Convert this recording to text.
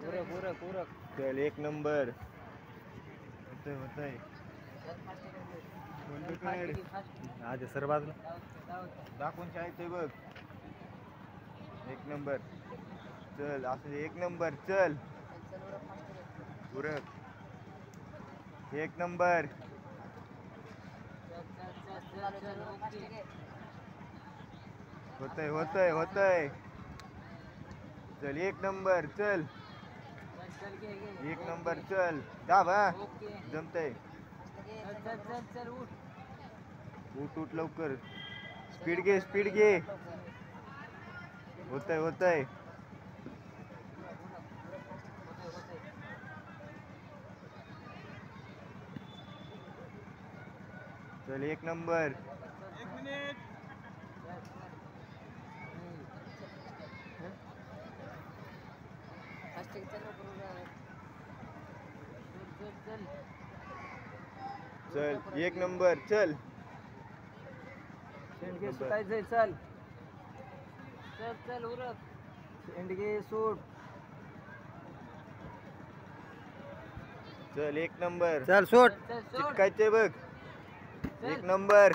उरक उरक उरक चल एक नंबर होतंय आज सर बाजूला दाखवून शाळेत बघ एक नंबर चल असं एक नंबर चल उरक एक नंबर होतंय होतंय होतंय चल एक नंबर चल एक नंबर चल दाब हा जमतंय उठ उठ लवकर स्पीड घे होतंय होतंय चल एक नंबर एक मिनिट चल एक नंबर चल शेंडगे सुटायचंय चल चल चल उरक शेंडगे सूट चल एक नंबर चल सूट चिटकायचे बघ एक नंबर